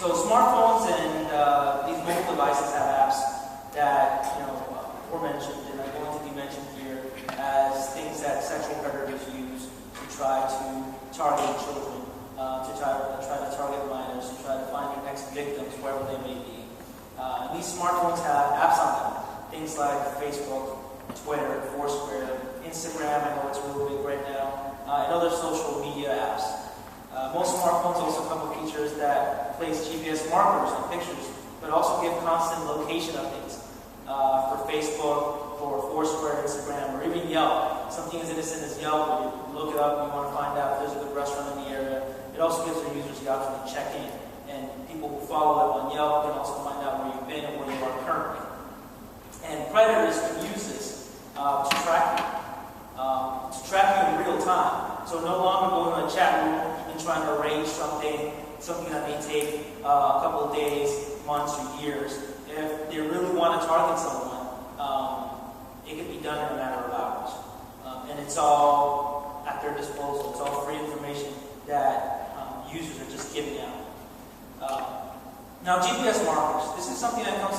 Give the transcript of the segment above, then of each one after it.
So smartphones and these mobile devices have apps that were mentioned and are going to be mentioned here as things that sexual predators use to try to target children, to try to target minors, to try to find their next victims wherever they may be. These smartphones have apps on them, things like Facebook, Twitter, Foursquare, Instagram. I know it's really big right now, and other social media apps. Most smartphones also come with features that place GPS markers on pictures, but also give constant location updates. For Facebook, for Foursquare, Instagram, or even Yelp. Something as innocent as Yelp, when you look it up and you want to find out if there's a good restaurant in the area. It also gives their users the option to check in. And people who follow it on Yelp can also find out where you've been and where you are currently. And predators can use this to track you in real time. So no longer going to a chat room and trying to arrange something that may take a couple of days, months, or years. If they really want to target someone, it can be done in a matter of hours. And it's all at their disposal. It's all free information that users are just giving out. Now, GPS markers. This is something that comes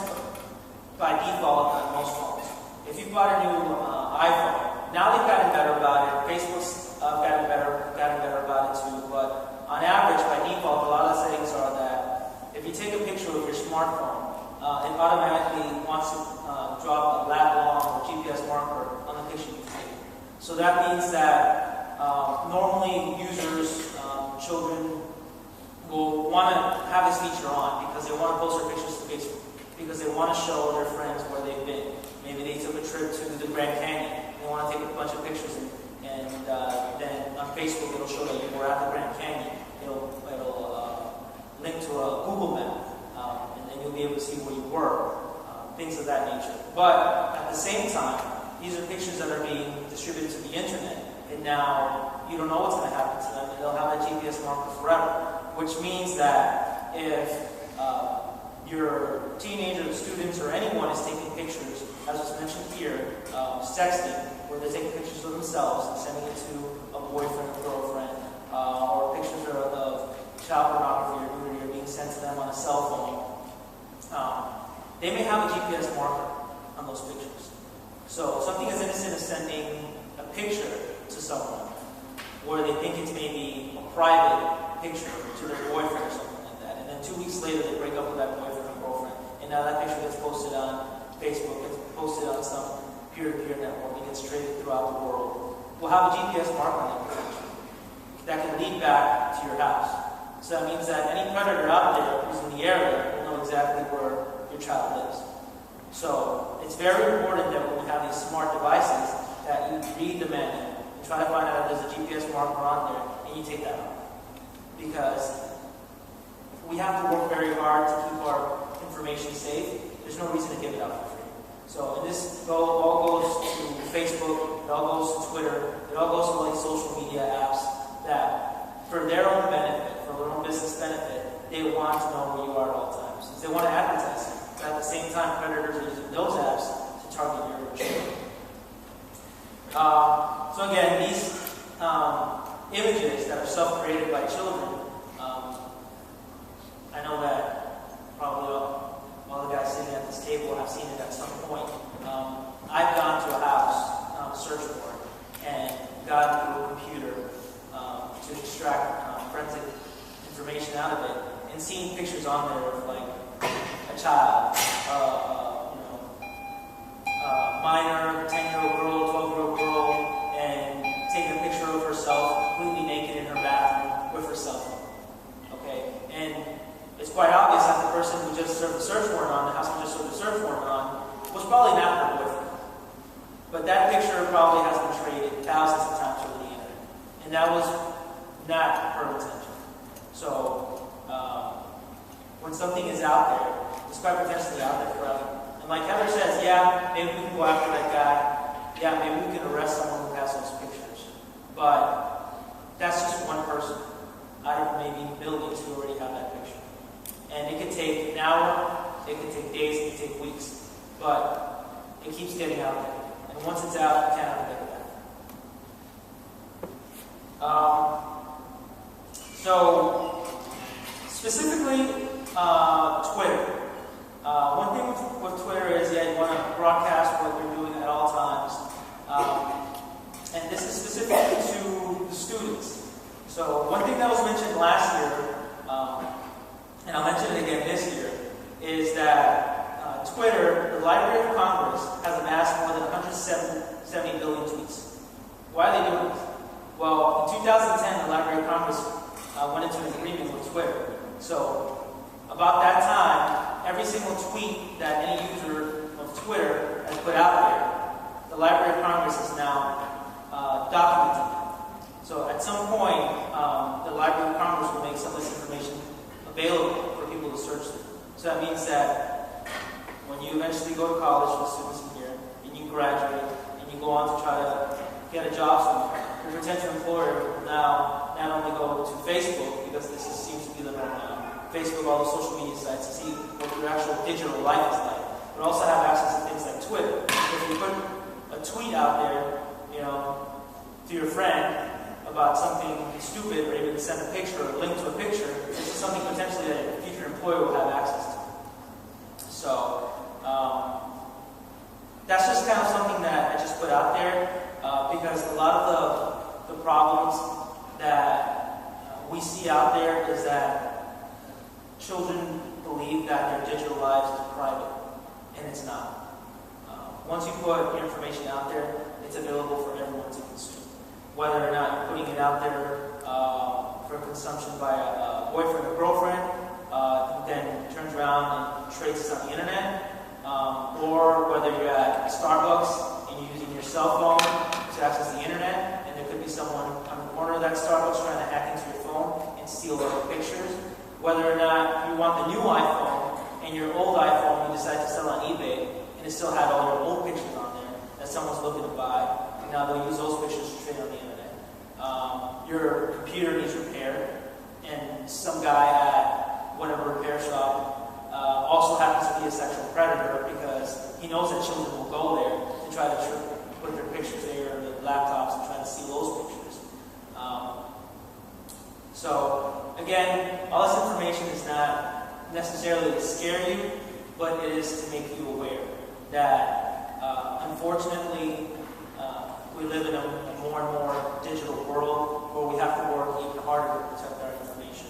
by default on most phones. If you bought a new iPhone, now they've gotten better about it. Facebook's gotten better about it too. But on average, by default, a lot of settings are that if you take a picture of your smartphone, it automatically wants to drop a lat long or GPS marker on the picture you've taken. So that means that normally users, children, will want to have this feature on because they want to post their pictures to Facebook, because they want to show their friends where they've been. Maybe they took a trip to the Grand Canyon. They want to take a bunch of pictures, and then on Facebook it'll show that you were at the Grand Canyon. It'll link to a Google map. You'll be able to see where you were, things of that nature. But at the same time, these are pictures that are being distributed to the internet, and now you don't know what's going to happen to them, and they'll have that GPS marker forever, which means that if your teenager, students, or anyone is taking pictures, as was mentioned here, sexting, where they're taking pictures of themselves and sending it to a boyfriend or girlfriend, or pictures of child pornography or nudity are being sent to them on a cell phone, they may have a GPS marker on those pictures. So something as innocent as sending a picture to someone where they think it's maybe a private picture to their boyfriend or something like that. And then 2 weeks later they break up with that boyfriend or girlfriend. And now that picture gets posted on Facebook, gets posted on some peer-to-peer network, and gets traded throughout the world. We'll have a GPS marker on that picture that can lead back to your house. So that means that any predator out there who's in the area will know exactly where your child lives. So it's very important that when we have these smart devices that you read the manual and try to find out if there's a GPS marker on there and you take that out. Because we have to work very hard to keep our information safe. There's no reason to give it out for free. So and this all goes to Facebook, it all goes to Twitter, it all goes to like social media apps that for their own benefit, for their own business benefit, they want to know where you are at all times. They want to advertise it. But at the same time, predators are using those apps to target your children. So again, these images that are self-created by children, I know that probably all the guys sitting at this table have seen it at some point. I've gone to a house, search for it, and gone through a computer to extract forensic information out of it, and seen pictures on there of like a child, minor, 10-year-old girl, 12-year-old girl, and taking a picture of herself completely naked in her bathroom with her cell phone. Okay, and it's quite obvious that the person who just served the search warrant on, the house who just served the search warrant on, was probably not her boyfriend. But that picture probably has been traded thousands of times over the internet, and that was not her intention. So when something is out there, it's quite potentially out there forever. And like Heather says, yeah, maybe we can go after that guy. Yeah, maybe we can arrest someone who has those pictures. But that's just one person out of maybe millions who already have that picture. And it can take an hour, it can take days, it can take weeks. But it keeps getting out there. And once it's out, you can't get it back. So, specifically, Twitter. One thing with Twitter is, yeah, you want to broadcast what you're doing at all times. And this is specifically to the students. So one thing that was mentioned last year, and I'll mention it again this year, is that Twitter, the Library of Congress, has amassed more than 170 billion tweets. Why are they doing this? Well, in 2010, the Library of Congress went into an agreement with Twitter. So about that time, every single tweet that any user of Twitter has put out there, the Library of Congress is now documenting. So at some point, the Library of Congress will make some of this information available for people to search through. So that means that when you eventually go to college, for students in here, and you graduate, and you go on to try to get a job somewhere, your potential employer will now not only go to Facebook, because this seems to be the norm now, Facebook, all the social media sites, to see what your actual digital life is like, but also have access to things like Twitter. If you put a tweet out there, to your friend about something stupid, or even send a picture or a link to a picture, this is something potentially that a future employer will have access to. So that's just kind of something that I just put out there because a lot of the problems that we see out there is that children believe that their digital lives is private, and it's not. Once you put your information out there, it's available for everyone to consume. Whether or not you're putting it out there for consumption by a boyfriend or girlfriend, who then turns around and trades this on the internet, or whether you're at Starbucks and you're using your cell phone to access the internet, and there could be someone on the corner of that Starbucks trying to hack into your phone and steal all your pictures. Whether or not you want the new iPhone and your old iPhone you decide to sell on eBay, and it still had all your old pictures on there that someone's looking to buy. Now they'll use those pictures to trade on the internet. Your computer needs repaired, and some guy at whatever repair shop also happens to be a sexual predator because he knows that children will go there to try to put their pictures there, their laptops, and try to steal those pictures. So again, all this information is not necessarily to scare you, but it is to make you aware that unfortunately we live in a more and more digital world where we have to work even harder to protect our information.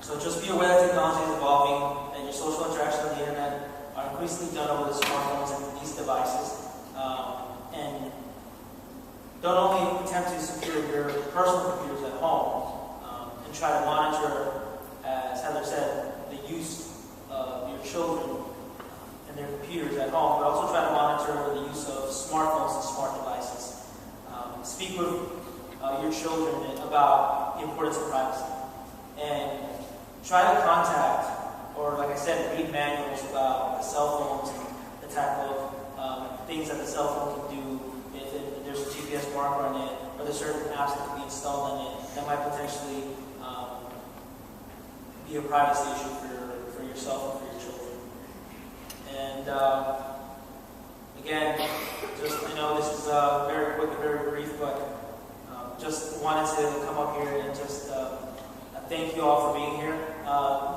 So just be aware that technology is evolving, and your social interactions on the internet are increasingly done over the smartphones and these devices. And don't only attempt to secure your personal computers at home and try to monitor, as Heather said, the use of your children and their computers at home, but also try to monitor the use of smartphones and smart devices. Speak with your children about the importance of privacy. And try to contact, or like I said, read manuals about the cell phones and the type of things that the cell phone can do, if there's a GPS marker on it, or there's certain apps that can be installed on it that might potentially be a privacy issue for yourself and for your children. And again, just I know this is very quick and very brief, but just wanted to come up here and just thank you all for being here.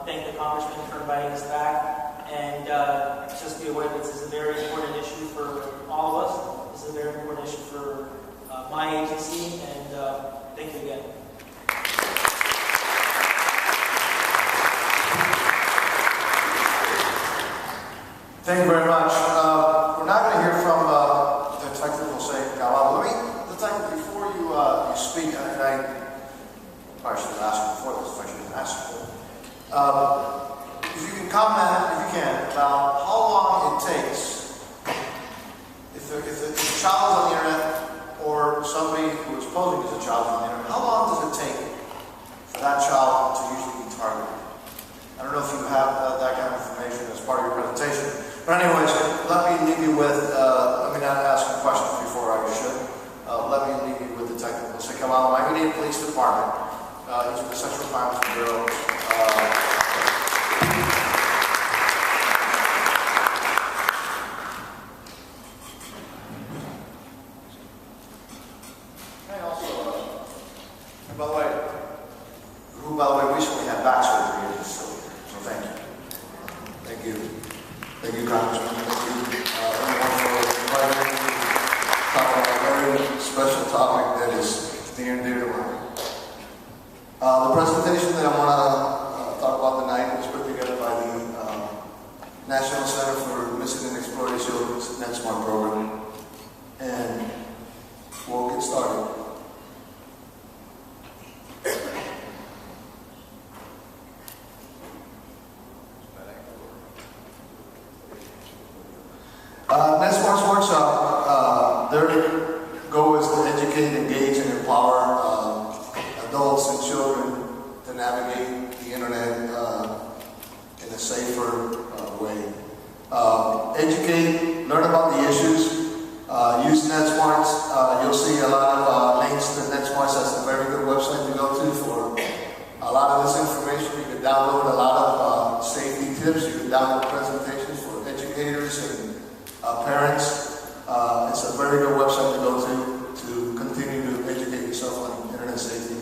Thank the Congressman for inviting us back, and just be aware that this is a very important issue for all of us. This is a very important issue for my agency, and thank you again. Thank you very much. We're now going to hear from the technical say, Doral. Before you speak, and I probably should have asked you before this, if I should have asked you. If you can comment, if you can, about how long it takes, if a child is on the internet, or somebody who is posing as a child on the internet, how long does it take for that child to usually be targeted? I don't know if you have that kind of information as part of your presentation. But anyways, let me leave you with, let me not ask you questions before I should. Let me leave you with the technical. So come on, Miami-Dade Police Department, he's with the Sexual Crimes Bureau. And also, by the way, recently had back surgery. you, Congressman. Thank you, everyone, for inviting me to talk about a very special topic that is near and dear to my heart. The presentation that I want to talk about tonight was put together by the National Center for Missing and Exploited Children's NetSmart program. And we'll get started. NetSmart's workshop, their goal is to educate, engage, and empower adults and children to navigate the internet in a safer way. Educate, learn about the issues, use NetSmarts. You'll see a lot of links to NetSmarts. That's a very good website to go to for a lot of this information. You can download a lot of safety tips. You can download presentations for educators and parents. It's a very good website to go to continue to educate yourself on internet safety.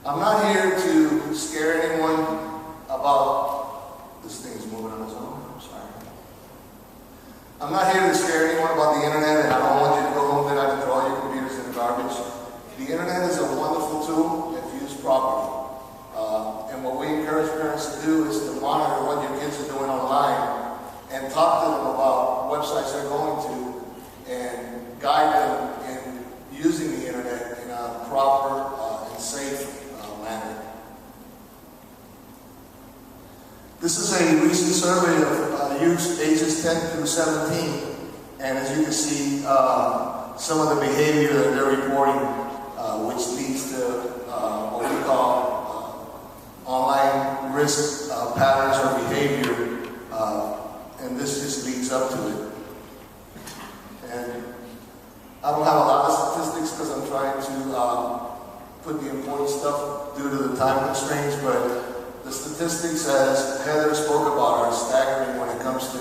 I'm not here to scare anyone about, this thing is moving on its own, I'm sorry. I'm not here to scare anyone about the internet, and I don't want you to go home tonight and throw all your computers in the garbage. The internet is a wonderful tool if used properly. And what we encourage parents to do is to monitor what your kids are doing online and talk to them about websites they're going to and guide them in using the internet in a proper and safe manner. This is a recent survey of youth ages 10 through 17, and as you can see, some of the behavior that they're reporting, which leads to what we call online risk patterns or behavior, and this just leads up to it. And I don't have a lot of statistics because I'm trying to put the important stuff due to the time constraints, but the statistics, as Heather spoke about, are staggering when it comes to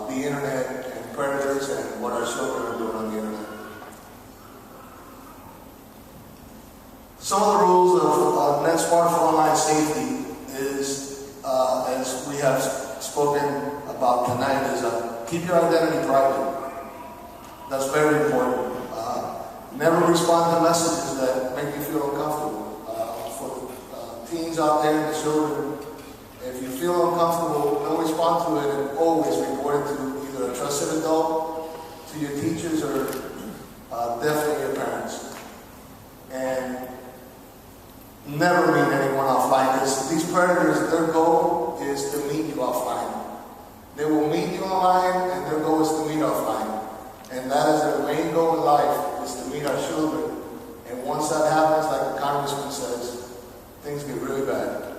the internet and predators and what our children are doing on the internet. Some of the rules of NetSmart for online safety is, as we have spoken about tonight, is keep your identity private. That's very important. Never respond to messages that make you feel uncomfortable. For the teens out there and the children, if you feel uncomfortable, don't respond to it, and always report it to either a trusted adult, to your teachers, or definitely your parents. And never meet anyone offline, because these predators, their goal is to meet you offline. They will meet you online, and their goal is to meet offline. And that is their main goal in life, is to meet our children. And once that happens, like the Congressman says, things get really bad.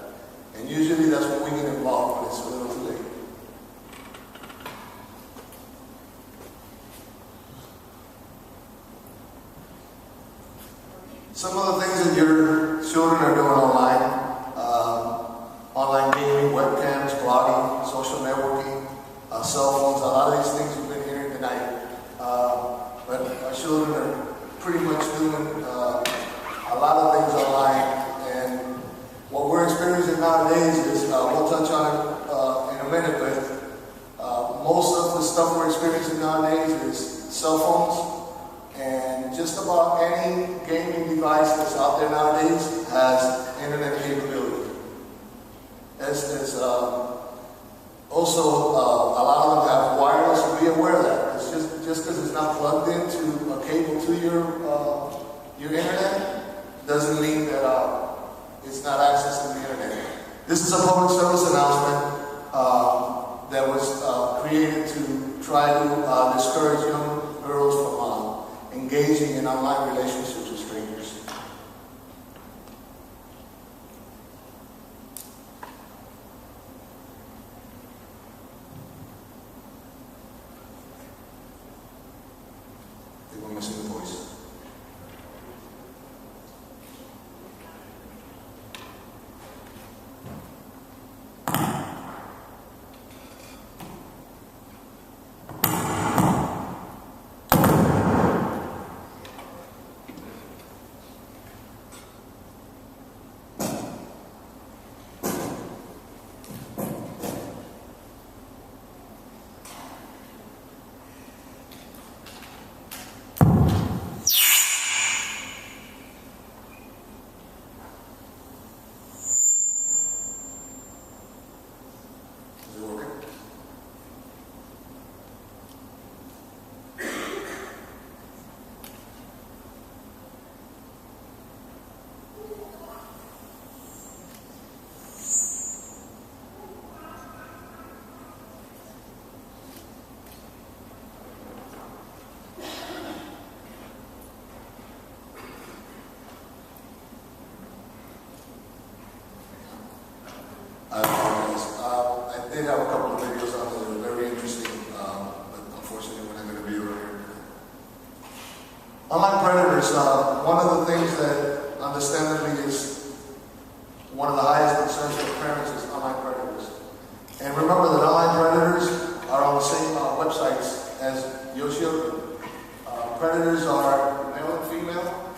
And usually that's when we get involved, when it's a little too late. Some of the things that your children are doing online, online gaming, webcams, blogging, social networking, cell phones, a lot of these things we've been hearing tonight. But our children are pretty much doing a lot of things online. And what we're experiencing nowadays is, we'll touch on it in a minute, but most of the stuff we're experiencing nowadays is cell phones. And just about any gaming device that's out there nowadays has internet capability. Also, a lot of them have wireless, so be aware of that. It's just because it's not plugged into a cable to your internet doesn't mean that it's not accessing the internet. This is a public service announcement that was created to try to discourage young girls from engaging in online relationships with strangers. I think we're missing the voice. Online predators, one of the things that understandably is one of the highest concerns for parents is online predators. And remember that online predators are on the same websites as your children. Predators are male and female.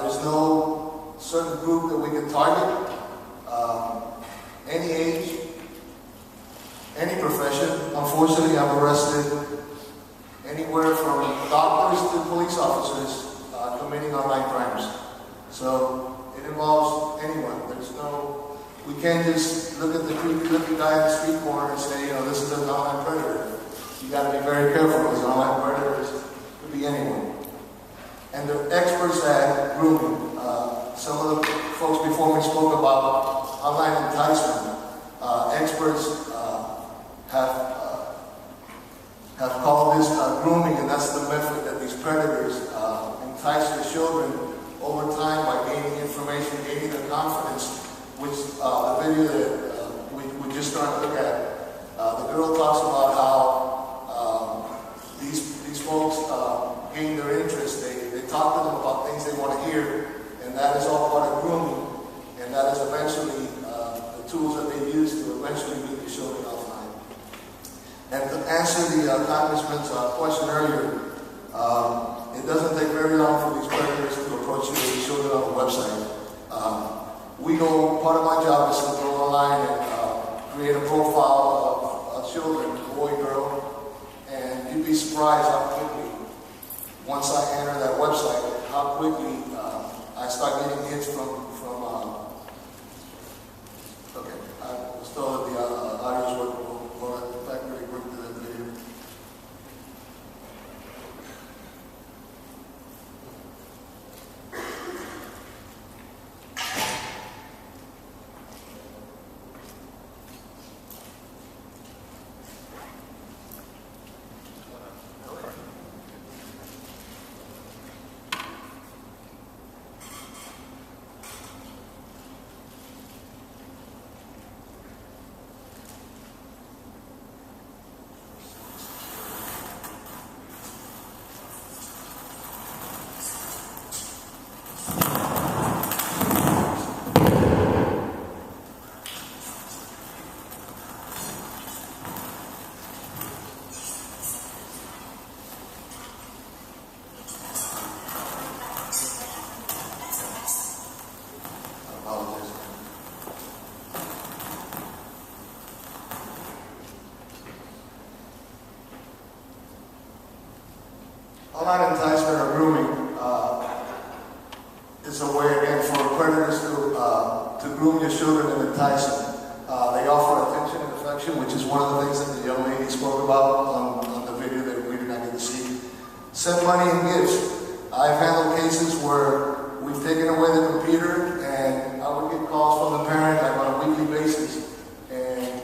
There's no certain group that we can target. Any age, any profession. Unfortunately, I've arrested anywhere from doctors to police officers committing online crimes. So it involves anyone. We can't just look at the creepy looking guy in the street corner and say, this is an online predator. You got to be very careful because online predators could be anyone. And they're experts at grooming. Some of the folks before me spoke about online enticement. Experts have called this grooming, and that's the method that these predators entice their children over time by gaining information, gaining their confidence, which the video that we just started to look at, the girl talks about how these folks gain their interest. They talk to them about things they want to hear, and that is all part of grooming, and that is eventually the tools that they use to eventually get the children offline. And to answer the Congressman's question earlier, it doesn't take very long for these predators to approach you with children on the website. Part of my job is to go online and create a profile of children, boy, girl, and you'd be surprised how quickly, once I enter that website, how quickly I start getting hits from okay, I was told that the audios were back very quick to that video. Online enticement or grooming is a way, again, for predators to groom your children and entice them. They offer attention and affection, which is one of the things that the young lady spoke about on the video that we did not get to see. Send money and gifts. I've handled cases where we've taken away the computer, and I would get calls from the parent like on a weekly basis, and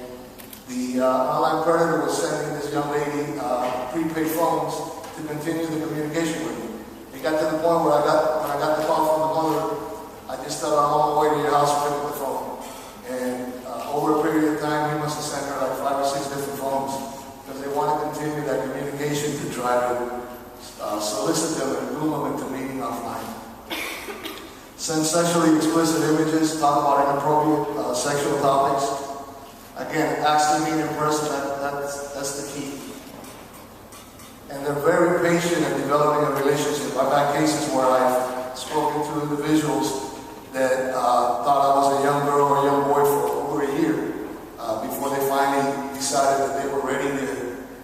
the online predator was sending this young lady prepaid phones to continue the communication with me. It got to the point where when I got the call from the mother, I just thought I'm on my way to your house to pick up the phone. And over a period of time, he must have sent her like 5 or 6 different phones because they want to continue that communication to try to solicit them and groom them into meeting offline. Send sexually explicit images, talk about inappropriate sexual topics. Again, ask to meet in person, that's the key. And they're very patient in developing a relationship. I've had cases where I've spoken to individuals that thought I was a young girl or a young boy for over a year before they finally decided that they were ready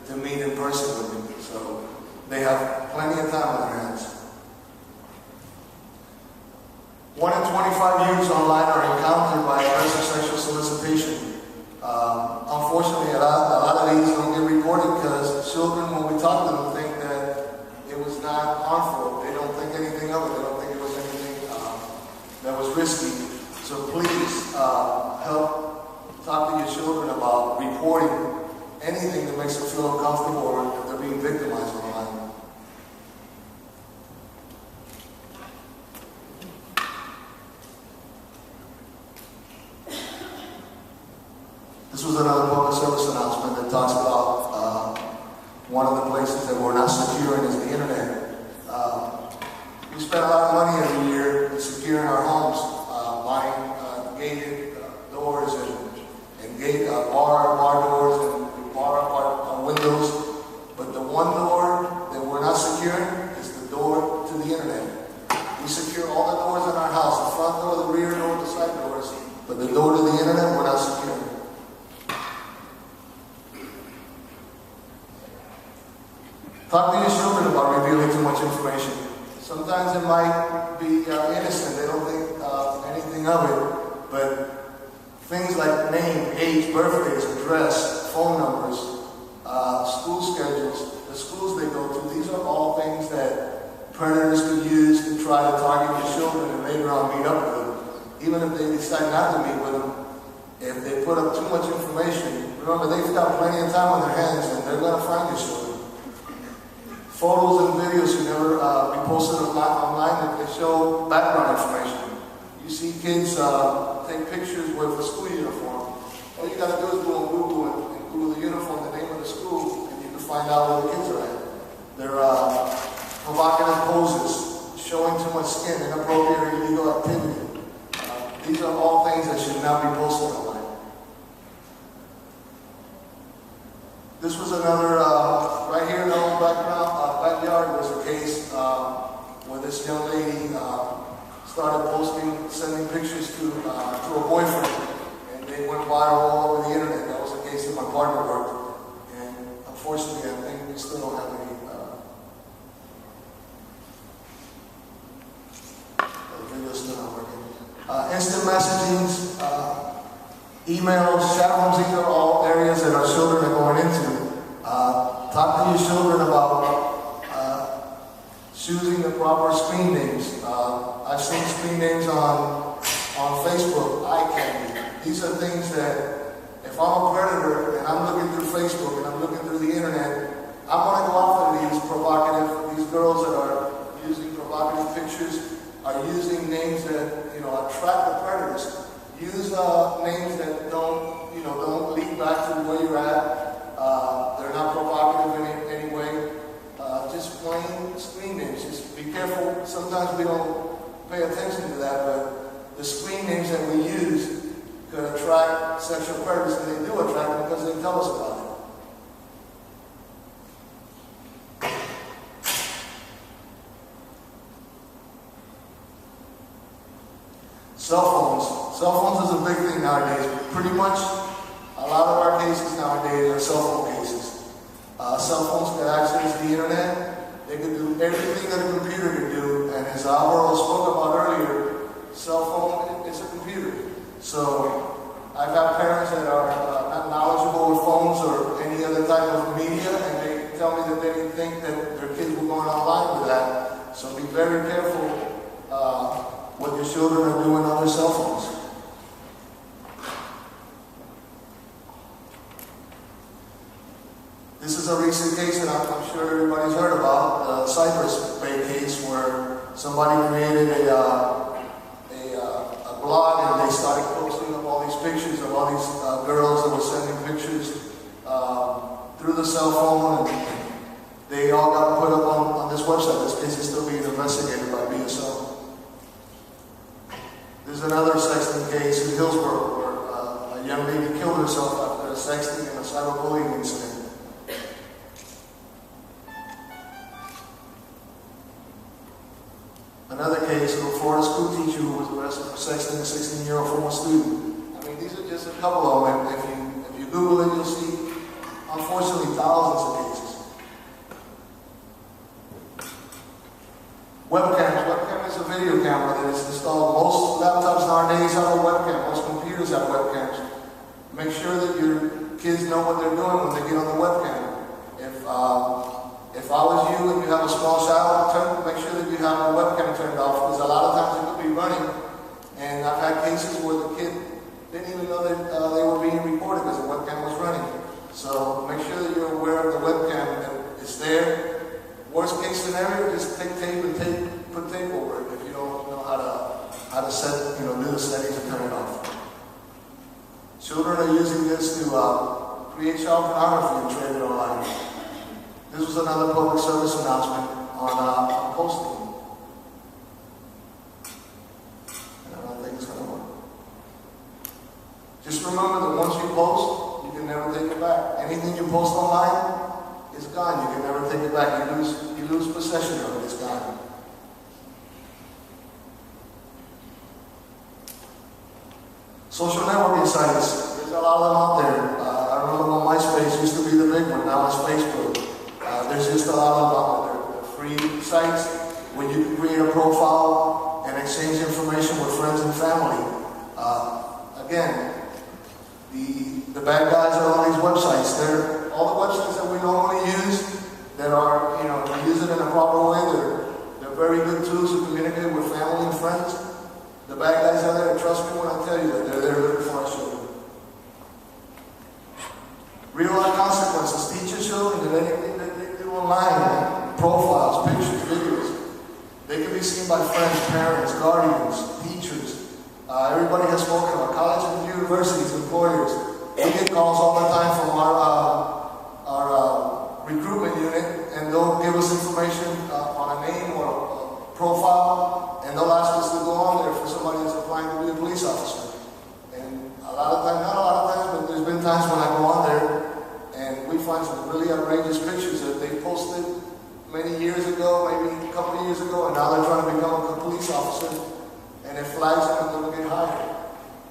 to meet in person with me. So they have plenty of time on their hands. 1 in 25 youths online are encountered by aggressive sexual solicitation. Unfortunately, a lot of these don't get reported because children, when we talk to them, think that it was not harmful. They don't think anything of it. They don't think it was anything that was risky. So please help talk to your children about reporting anything that makes them feel uncomfortable or that they're being victimized online. This was another public service announcement that talks about one of the places that we're not securing is the internet. We spend a lot of money every year in securing our homes, buying gated doors and gate bar doors and bar windows. But the one door that we're not securing is the door to the internet. We secure all the doors in our house, the front door, the rear door, the side doors, but the door to the internet we're not securing. Talk to your children about revealing too much information. Sometimes it might be innocent, they don't think anything of it, but things like name, age, birthdays, address, phone numbers, school schedules, the schools they go to, these are all things that predators could use to try to target your children and later on meet up with them. Even if they decide not to meet with them, if they put up too much information, remember they've got plenty of time on their hands and they're going to find your children. Photos and videos should never be posted online if they show background information. You see kids take pictures with a school uniform. All you got to do is go on Google and Google the uniform, the name of the school, and you can find out where the kids are at. They're provocative poses, showing too much skin, inappropriate or illegal activity. These are all things that should not be posted online. This was another, right here in the old backyard was a case where this young lady started posting, sending pictures to a boyfriend, and they went viral all over the internet. That was a case that my partner worked, and unfortunately I think we still don't have any, the video's still not working. Instant messaging, emails, chat rooms, these are all areas that our children are going into. Talk to your children about choosing the proper screen names. I've seen screen names on Facebook, eye candy. These are things that if I'm a predator and I'm looking through Facebook and I'm looking through the internet, I'm going to go after these girls that are using provocative pictures, are using names that, attract the predators. Use names that don't lead back to where you're at. They're not provocative in any way. Just plain screen names. Just be careful. Sometimes we don't pay attention to that, but the screen names that we use could attract sexual predators, and they do attract them because they tell us about it. Cell phones. Cell phones is a big thing nowadays. Pretty much a lot of our cases nowadays are cell phone cases. Cell phones can access the internet. They can do everything that a computer can do. And as Doral spoke about earlier, cell phone is a computer. So I've had parents that are not knowledgeable with phones or any other type of media, and they tell me that they didn't think that their kids were going online with that. So be very careful what your children are doing on their cell phones. This is a recent case that I'm sure everybody's heard about, the Cypress Bay case where somebody created a blog and they started posting up all these pictures of all these girls that were sending pictures through the cell phone, and they all got put up on this website. This case is still being investigated by BSO. There's another sexting case in Hillsborough where a young lady killed herself after a sexting and a cyberbullying incident. Another case of a Florida school teacher who was arrested for sexting a 16-year-old former student. I mean, these are just a couple of them. If you Google it, you'll see, unfortunately, thousands of cases. Webcam. Webcam is a video camera that is installed. Most laptops nowadays have a webcam. Most computers have webcams. Make sure that your kids know what they're doing when they get on the webcam. If I was you and you have a small child, make sure that you have the webcam turned off, because a lot of times it could be running. And I've had cases where the kid didn't even know that they were being recorded because the webcam was running. So make sure that you're aware of the webcam that is there. Worst case scenario, just take tape and put tape over it if you don't know how to set, do the settings and turn it off. Children are using this to create child pornography and trade it online. This was another public service announcement on posting. you post online, it's gone. You can never take it back. You lose possession of it. It's gone. Social networking sites. There's a lot of them out there. I remember when MySpace used to be the big one. Now it's Facebook. There's just a lot of them out there. They're free sites where you can create a profile and exchange information with friends and family. Again, the bad guys are on these websites. They're all the websites that we normally use that are, we use it in a proper way. They're very good tools to communicate with family and friends. The bad guys are there. Trust me when I tell you that they're there looking for our children. Real life consequences. Teach your children that anything that they do online, profiles, pictures, videos, they can be seen by friends, parents, guardians, teachers. Everybody has spoken about college and universities, employers. We get calls all the time from our recruitment unit, and they'll give us information on a name or a profile, and they'll ask us to go on there for somebody that's applying to be a police officer. And a lot of times, not a lot of times, but there's been times when I go on there, and we find some really outrageous pictures that they posted many years ago, maybe a couple of years ago, and now they're trying to become a police officer, and it flags them and they'll get hired.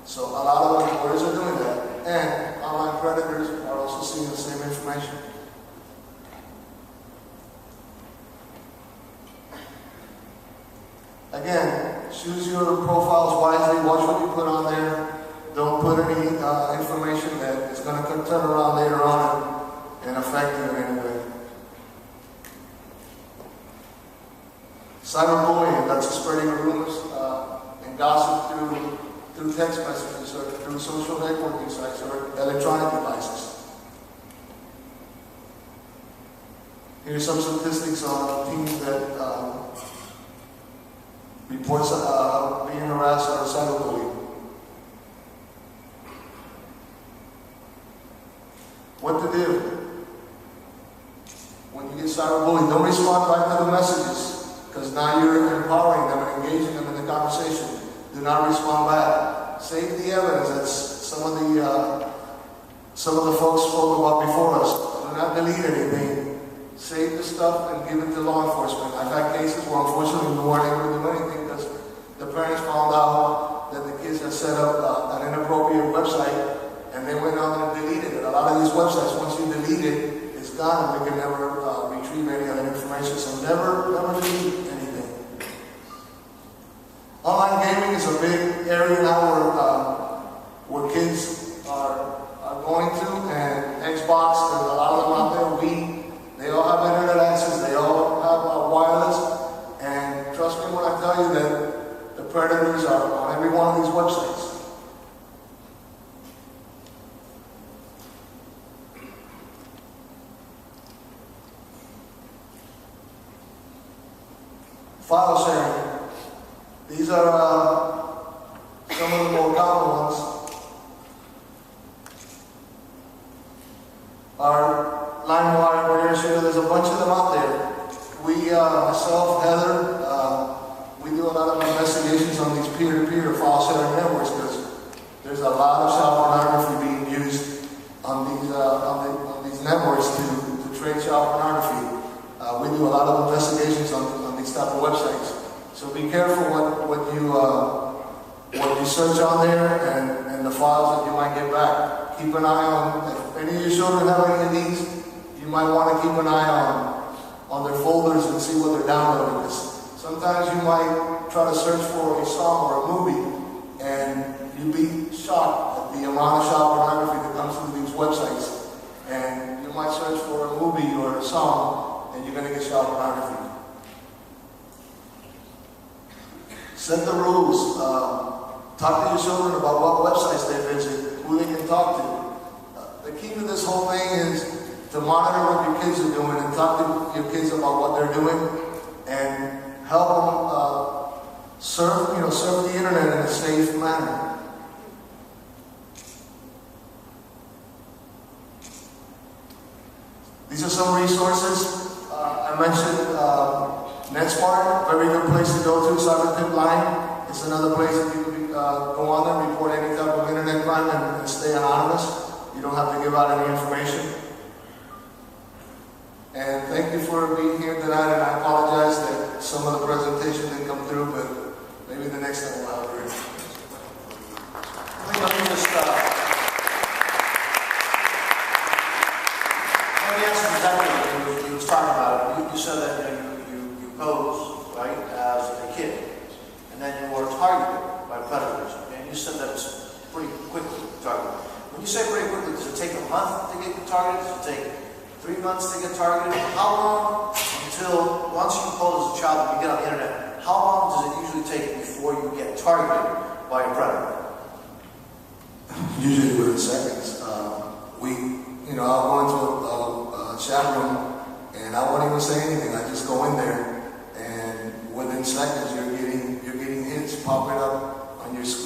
So a lot of employers are doing that, and online predators are also seeing the same information. Again, choose your profiles wisely, watch what you put on there. Don't put any information that is going to turn around later on and affect you in any way. Cyberbullying, that's spreading rumors and gossip through text messages or through social networking sites or electronic devices. Here's some statistics on teens that reports being harassed or cyberbullying. What to do when you get cyberbullied? Don't respond right to the messages, because now you're empowering them and engaging them in the conversation. Do not respond back. Save the evidence. That's some of the folks spoke about before us. Do not delete anything. Save the stuff and give it to law enforcement. I've had cases where unfortunately we weren't able to do anything because the parents found out that the kids had set up an inappropriate website, and they went on and deleted it. A lot of these websites, once you delete it, it's gone, and we can never retrieve any of that information. So never delete anything. Online gaming is a big area now where kids are going to, and Xbox, there's a lot of them out there. They all have internet access, they all have wireless, and trust me when I tell you that the predators are on every one of these websites. File sharing. These are some of the more common ones. Our LimeWire, there's a bunch of them out there. We, myself, Heather, we do a lot of investigations on these peer-to-peer file sharing networks because there's a lot of child pornography being used on these networks to trade child pornography. We do a lot of investigations on these type of websites. So be careful what you search on there and the files that you might get back. Keep an eye on, if any of your children have any of these, you might want to keep an eye on their folders and see what they're downloading. Because sometimes you might try to search for a song or a movie, and you'd be shocked at the amount of child pornography that comes through these websites. And you might search for a movie or a song, and you're going to get child pornography. Set the rules. Talk to your children about what websites they visit, who they can talk to. The key to this whole thing is to monitor what your kids are doing and talk to your kids about what they're doing and help them serve the internet in a safe manner. These are some resources. I mentioned NetSmart, very good place to go to. Cyber Tip Line. It's another place that you can go on there, report any type of internet crime and stay anonymous. You don't have to give out any information. And thank you for being here tonight, and I apologize that some of the presentation didn't come through, but maybe the next time we'll have it. Let me just, let me answer exactly what you was talking about. You said that you posed, right, as a kid, and then you were targeted by predators, and you said that it's pretty quickly targeted. When you say pretty quickly, does it take a month to get targeted? Does it take 3 months to get targeted? How long until, once you pose as a child and you get on the internet, how long does it usually take before you get targeted by a predator? Usually within seconds. I'll go into a chat room and I won't even say anything. I just go in there, and within seconds you're getting hits popping up on your screen.